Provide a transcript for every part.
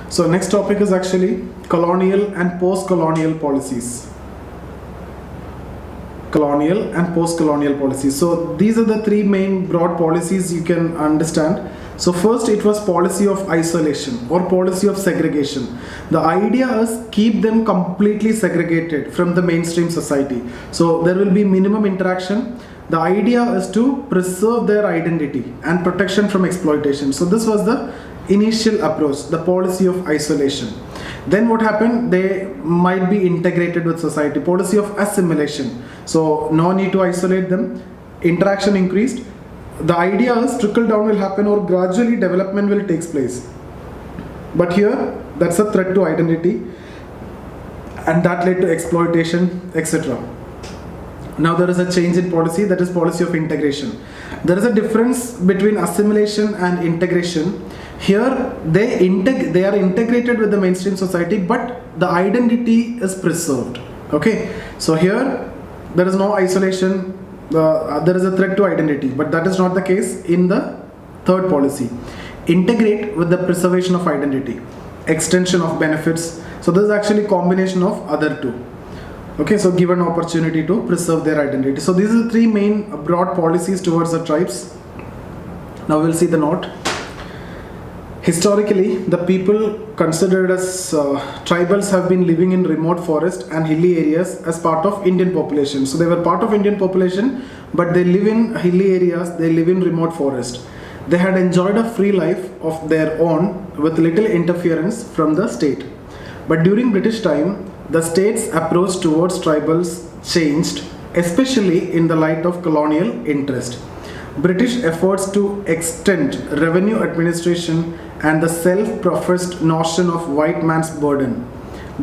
So next topic is actually colonial and post-colonial policies. Colonial and post-colonial policies. So these are the three main broad policies you can understand. So first it was policy of isolation or policy of segregation. The idea is keep them completely segregated from the mainstream society. So there will be minimum interaction. The idea is to preserve their identity and protection from exploitation. So this was the initial approach, the policy of isolation. Then what happened? They might be integrated with society. Policy of assimilation. So no need to isolate them. Interaction increased. The idea is trickle down will happen or gradually development will take place. But here that's a threat to identity and that led to exploitation, etc. Now there is a change in policy, that is policy of integration. There is a difference between assimilation and integration. Here they are integrated with the mainstream society, but the identity is preserved. Okay, so here there is no isolation, there is a threat to identity, but that is not the case in the third policy. Integrate with the preservation of identity, extension of benefits. So this is actually a combination of other two. Okay, so give an opportunity to preserve their identity. So these are the three main broad policies towards the tribes. Now we'll see the note. Historically, the people considered as tribals have been living in remote forest and hilly areas as part of Indian population. So they were part of Indian population, but they live in hilly areas, they live in remote forest. They had enjoyed a free life of their own with little interference from the state. But during British time, the state's approach towards tribals changed, especially in the light of colonial interest. British efforts to extend revenue administration and the self-professed notion of white man's burden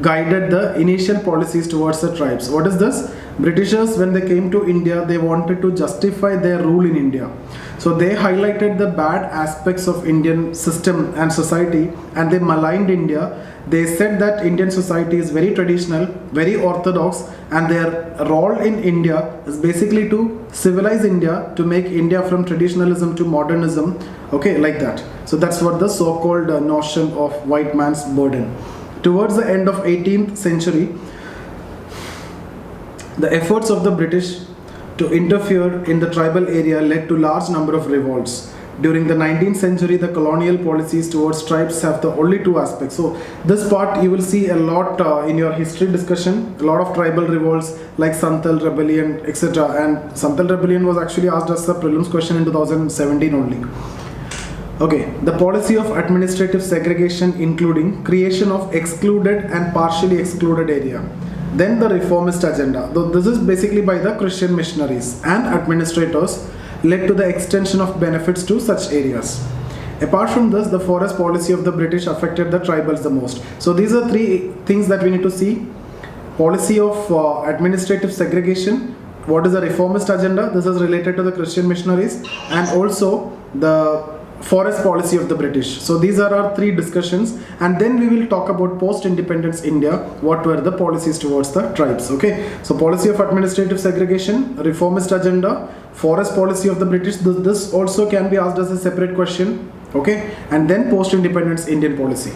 guided the initial policies towards the tribes. What is this? Britishers, when they came to India, they wanted to justify their rule in India. So they highlighted the bad aspects of Indian system and society, and they maligned India. They said that Indian society is very traditional, very orthodox, and their role in India is basically to civilize India, to make India from traditionalism to modernism, okay, like that. So that's what the so-called notion of white man's burden. Towards the end of 18th century, the efforts of the British to interfere in the tribal area led to large number of revolts. During the 19th century, the colonial policies towards tribes have the only two aspects. So this part you will see a lot in your history discussion, a lot of tribal revolts like Santhal Rebellion, etc. And Santhal Rebellion was actually asked as a prelims question in 2017 only. Okay, the policy of administrative segregation including creation of excluded and partially excluded area. Then the reformist agenda. This is basically by the Christian missionaries and administrators, led to the extension of benefits to such areas. Apart from this, the forest policy of the British affected the tribals the most. So these are three things that we need to see. Policy of administrative segregation. What is the reformist agenda? This is related to the Christian missionaries, and also the forest policy of the British. So these are our three discussions, and then we will talk about post-independence India, what were the policies towards the tribes. Okay, so policy of administrative segregation, reformist agenda, forest policy of the British. This also can be asked as a separate question. Okay, and then post-independence Indian policy.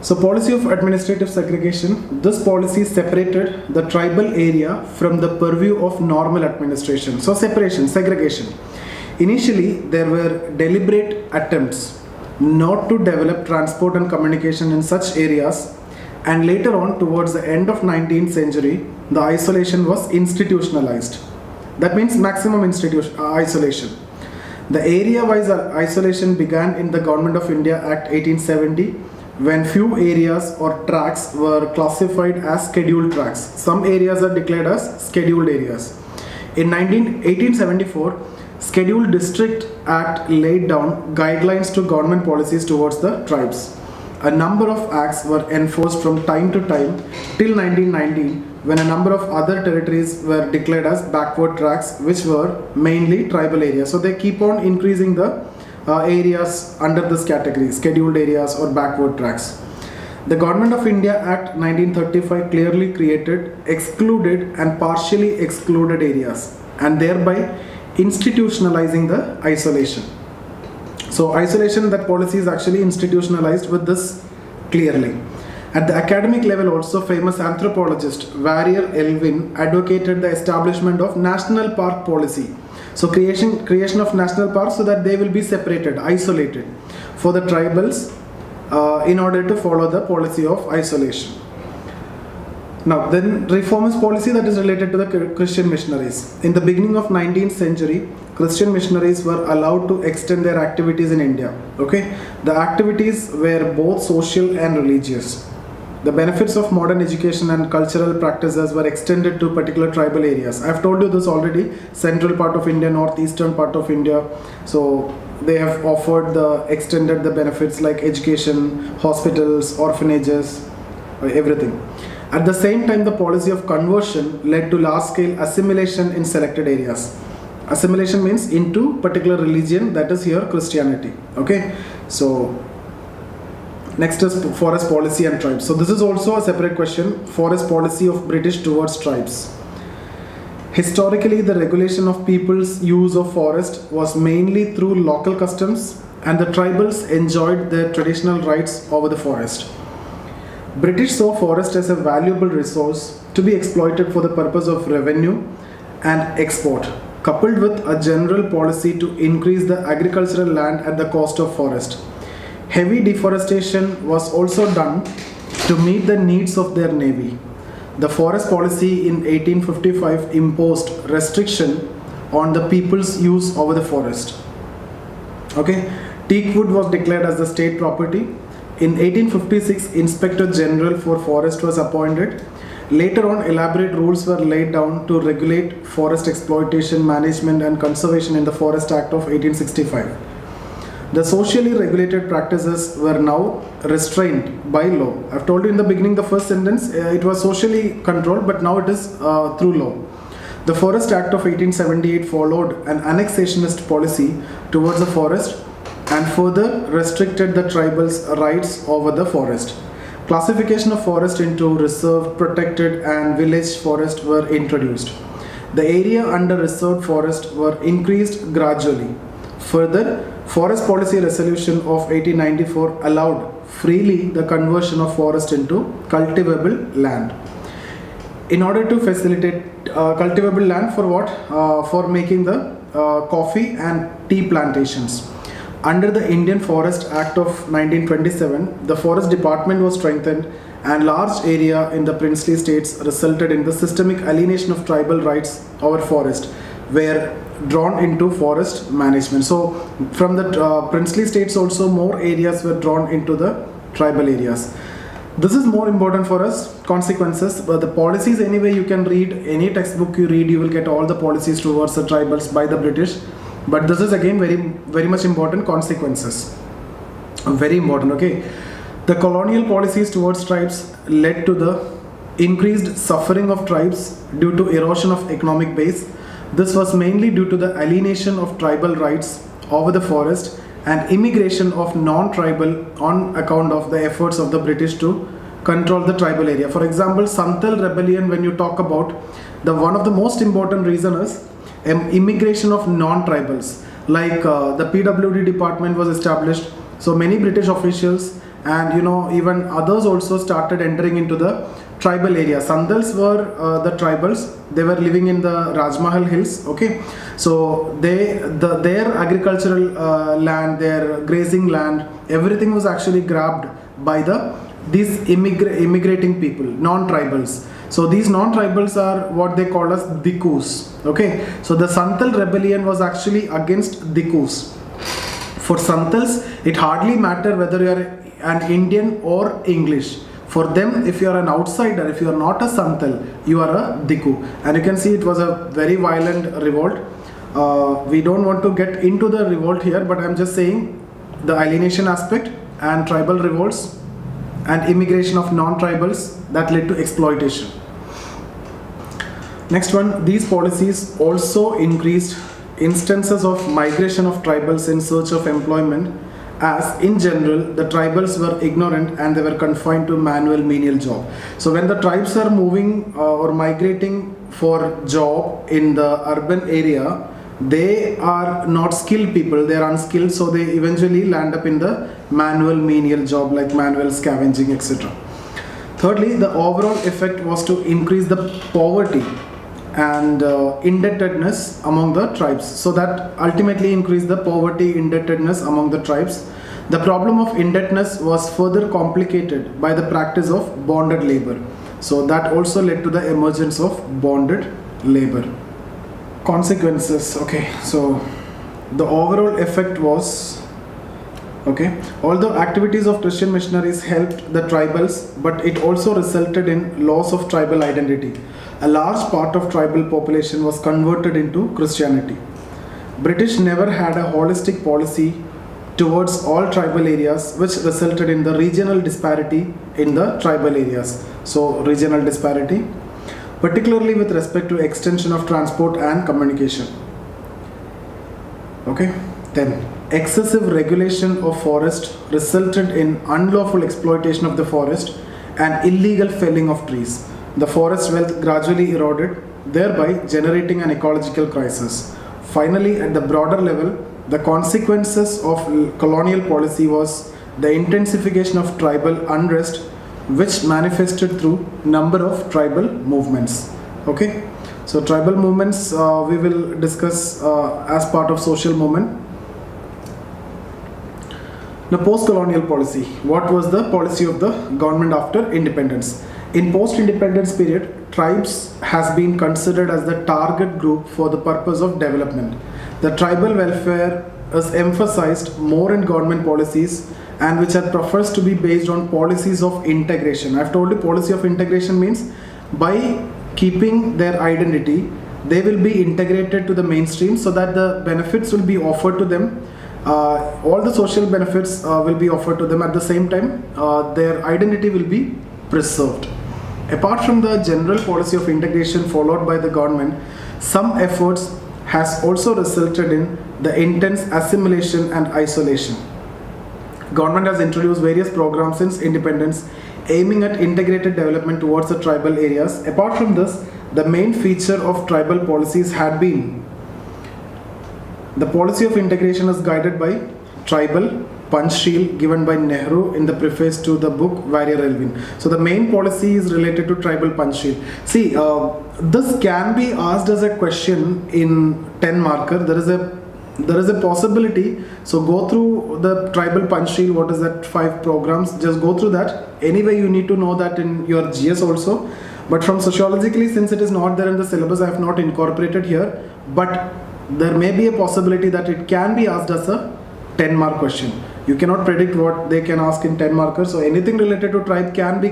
So policy of administrative segregation, this policy separated the tribal area from the purview of normal administration. So separation, segregation. Initially, there were deliberate attempts not to develop transport and communication in such areas, and later on, towards the end of 19th century, the isolation was institutionalized. That means maximum isolation. The area-wise isolation began in the Government of India Act 1870, when few areas or tracts were classified as scheduled tracts. Some areas are declared as scheduled areas. In 1874, Scheduled District Act laid down guidelines to government policies towards the tribes. A number of acts were enforced from time to time till 1919, when a number of other territories were declared as backward tracts, which were mainly tribal areas. So they keep on increasing the areas under this category, scheduled areas or backward tracts. The Government of India Act 1935 clearly created excluded and partially excluded areas, and thereby institutionalizing the isolation. So isolation, that policy is actually institutionalized with this clearly. At the academic level also, famous anthropologist Warrior Elwin advocated the establishment of national park policy. So creation of national parks so that they will be separated, isolated for the tribals in order to follow the policy of isolation. Now then, reformist policy that is related to the Christian missionaries. In the beginning of 19th century, Christian missionaries were allowed to extend their activities in India. Okay, the activities were both social and religious. The benefits of modern education and cultural practices were extended to particular tribal areas. I have told you this already, central part of India, northeastern part of India. So they have offered extended the benefits like education, hospitals, orphanages, everything. At the same time, the policy of conversion led to large-scale assimilation in selected areas. Assimilation means into particular religion, that is here Christianity. Okay, so next is forest policy and tribes. So this is also a separate question, forest policy of British towards tribes. Historically, the regulation of people's use of forest was mainly through local customs, and the tribals enjoyed their traditional rights over the forest. British saw forest as a valuable resource to be exploited for the purpose of revenue and export, coupled with a general policy to increase the agricultural land at the cost of forest. Heavy deforestation was also done to meet the needs of their navy. The forest policy in 1855 imposed restriction on the people's use over the forest. Okay, teak wood was declared as the state property. In 1856, Inspector General for Forest was appointed. Later on, elaborate rules were laid down to regulate forest exploitation, management and conservation in the Forest Act of 1865. The socially regulated practices were now restrained by law. I've told you in the beginning, the first sentence, it was socially controlled, but now it is through law. The Forest Act of 1878 followed an annexationist policy towards the forest and further restricted the tribals' rights over the forest. Classification of forest into reserved, protected and village forest were introduced. The area under reserved forest were increased gradually. Further, Forest Policy Resolution of 1894 allowed freely the conversion of forest into cultivable land. In order to facilitate cultivable land for what? For making the coffee and tea plantations. Under the Indian Forest Act of 1927, the Forest Department was strengthened and large area in the princely states resulted in the systemic alienation of tribal rights over forest were drawn into forest management. So from the princely states also more areas were drawn into the tribal areas. This is more important for us, consequences, but the policies anyway you can read, any textbook you read, you will get all the policies towards the tribals by the British. But this is again very much important, consequences. Very important, okay. The colonial policies towards tribes led to the increased suffering of tribes due to erosion of economic base. This was mainly due to the alienation of tribal rights over the forest and immigration of non-tribal on account of the efforts of the British to control the tribal area. For example, Santhal Rebellion, when you talk about, the one of the most important reason is immigration of non-tribals. Like the PWD department was established, so many British officials and even others also started entering into the tribal area. Santhals were the tribals. They were living in the Rajmahal hills. Okay, so their agricultural land, their grazing land, everything was actually grabbed by these immigrating people, non-tribals. So these non-tribals are what they call as Dikus. Okay, so the Santhal Rebellion was actually against Dikus. For Santhals, it hardly mattered whether you are an Indian or English. For them, if you are an outsider, if you are not a Santhal, you are a Diku. And you can see it was a very violent revolt. We don't want to get into the revolt here, but I'm just saying the alienation aspect and tribal revolts and immigration of non-tribals that led to exploitation. Next one, these policies also increased instances of migration of tribals in search of employment, as in general the tribals were ignorant and they were confined to manual menial job. So when the tribes are moving or migrating for job in the urban area, they are not skilled people, they are unskilled, so they eventually land up in the manual menial job like manual scavenging, etc. Thirdly, the overall effect was to increase the poverty and indebtedness among the tribes. So that ultimately increased the poverty, indebtedness among the tribes. The problem of indebtedness was further complicated by the practice of bonded labor. So that also led to the emergence of bonded labor. Consequences, okay, so the overall effect was, okay, although activities of Christian missionaries helped the tribals, but it also resulted in loss of tribal identity. A large part of tribal population was converted into Christianity. British never had a holistic policy towards all tribal areas, which resulted in the regional disparity in the tribal areas. So regional disparity, particularly with respect to extension of transport and communication. Okay, then excessive regulation of forest resulted in unlawful exploitation of the forest and illegal felling of trees. The forest wealth gradually eroded, thereby generating an ecological crisis. Finally, at the broader level, the consequences of colonial policy was the intensification of tribal unrest, which manifested through number of tribal movements. Okay, so tribal movements we will discuss as part of social movement. The post-colonial policy. What was the policy of the government after independence? In post-independence period, tribes has been considered as the target group for the purpose of development. The tribal welfare is emphasized more in government policies, and which are professed to be based on policies of integration. I've told you policy of integration means by keeping their identity, they will be integrated to the mainstream so that the benefits will be offered to them. All the social benefits will be offered to them at the same time. Their identity will be preserved. Apart from the general policy of integration followed by the government, some efforts has also resulted in the intense assimilation and isolation. Government has introduced various programs since independence aiming at integrated development towards the tribal areas. Apart from this, the main feature of tribal policies had been the policy of integration is guided by tribal punch shield given by Nehru in the preface to the book Warrior Elvin. So the main policy is related to tribal punch shield. See, this can be asked as a question in 10 marker. There is a possibility. So go through the tribal punch shield. What is that? 5 programs. Just go through that. Anyway, you need to know that in your GS also. But from sociologically, since it is not there in the syllabus, I have not incorporated here. But there may be a possibility that it can be asked as a 10 mark question. You cannot predict what they can ask in 10 markers. So anything related to tribe can be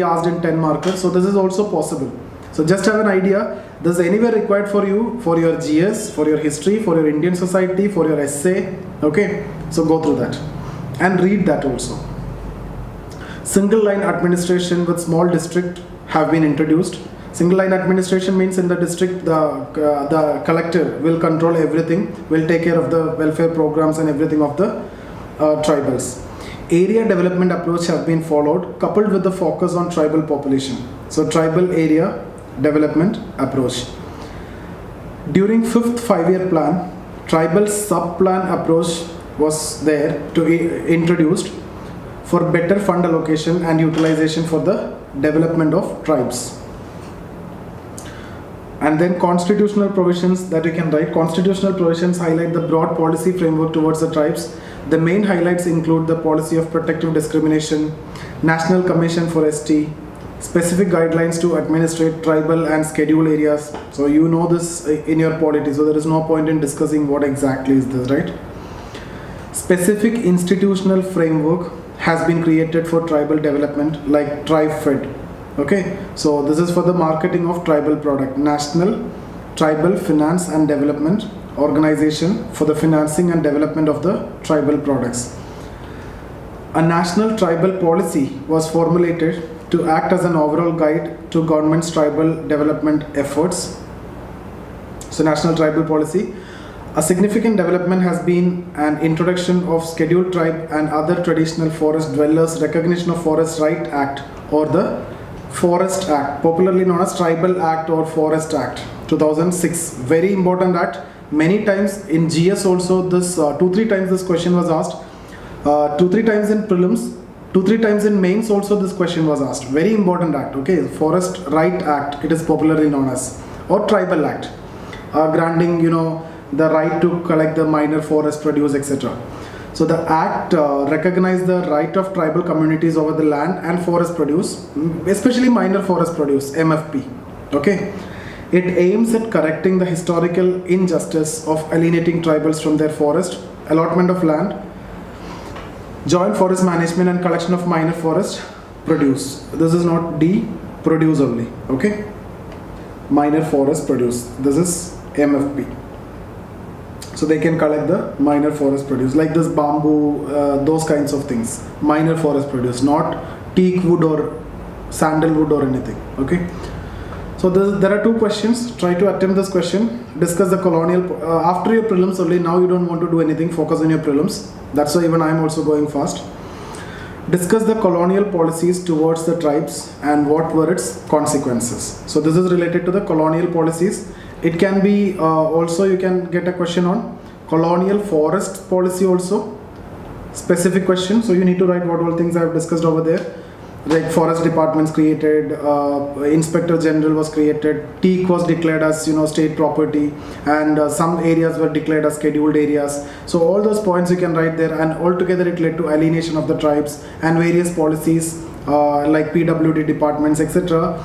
asked in 10 markers. So this is also possible. So just have an idea. This is anywhere required for you, for your GS, for your history, for your Indian society, for your essay. Okay, so go through that and read that also. Single line administration with small district have been introduced. Single line administration means in the district the collector will control everything, will take care of the welfare programs and everything of the tribals. Area development approach have been followed, coupled with the focus on tribal population. So tribal area development approach. During 5th 5-year plan, tribal sub-plan approach was there to introduced for better fund allocation and utilization for the development of tribes. And then constitutional provisions that you can write. Constitutional provisions highlight the broad policy framework towards the tribes. The main highlights include the policy of protective discrimination, National Commission for ST, specific guidelines to administrate tribal and scheduled areas. So you know this in your polity, so there is no point in discussing what exactly is this, right? Specific institutional framework has been created for tribal development like TribeFed. Okay, so this is for the marketing of tribal product. National Tribal Finance and Development Organization for the financing and development of the tribal products. A national tribal policy was formulated to act as an overall guide to government's tribal development efforts. So national tribal policy. A significant development has been an introduction of Scheduled Tribe and other traditional forest dwellers Recognition of Forest Right Act, or the Forest Act, popularly known as Tribal Act or Forest Act. 2006. Very important act. Many times in GS also this 2-3 times this question was asked. 2-3 times in prelims, 2-3 times in mains also this question was asked. Very important act. Okay, Forest Right Act, it is popularly known as, or Tribal Act, granting the right to collect the minor forest produce, etc. So the act recognized the right of tribal communities over the land and forest produce, especially minor forest produce, MFP. Okay, it aims at correcting the historical injustice of alienating tribals from their forest, allotment of land, joint forest management and collection of minor forest produce. This is not D, produce only. Okay, minor forest produce. This is MFP. So they can collect the minor forest produce like this bamboo, those kinds of things. Minor forest produce, not teak wood or sandalwood or anything. Okay. So there are 2 questions. Try to attempt this question. Discuss the colonial after your prelims only. Now you don't want to do anything. Focus on your prelims. That's why even I am also going fast. Discuss the colonial policies towards the tribes and what were its consequences. So this is related to the colonial policies. It can be also you can get a question on colonial forest policy also. Specific question. So you need to write what all things I have discussed over there. Like forest departments created, inspector general was created, teak was declared as state property, and some areas were declared as scheduled areas. So all those points you can write there, and altogether it led to alienation of the tribes and various policies like PWD departments, etc.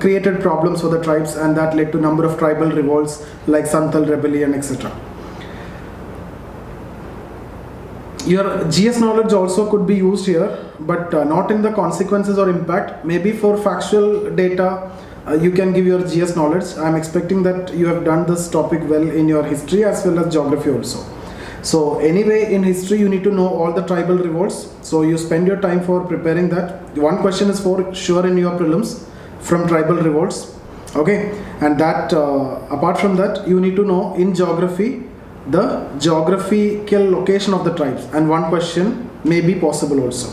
Created problems for the tribes, and that led to number of tribal revolts like Santhal Rebellion, etc. Your GS knowledge also could be used here, but not in the consequences or impact. Maybe for factual data, you can give your GS knowledge. I am expecting that you have done this topic well in your history as well as geography also. So anyway, in history you need to know all the tribal revolts. So you spend your time for preparing that. One question is for sure in your prelims from tribal revolts. Okay, and that apart from that, you need to know in geography the geographical location of the tribes, and one question may be possible also.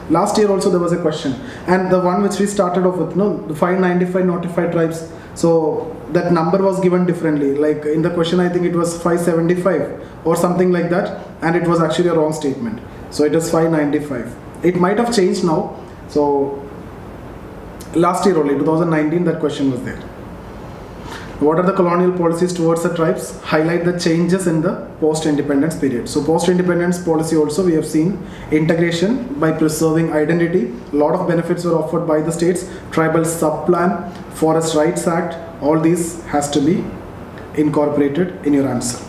Last year also there was a question, and the one which we started off with, the 595 notified tribes. So that number was given differently. Like in the question, I think it was 575 or something like that, and it was actually a wrong statement. So it is 595. It might have changed now. So last year only, 2019, that question was there. What are the colonial policies towards the tribes? Highlight the changes in the post-independence period. So post-independence policy also we have seen integration by preserving identity. A lot of benefits were offered by the states. Tribal sub-plan, Forest Rights Act, all these has to be incorporated in your answer.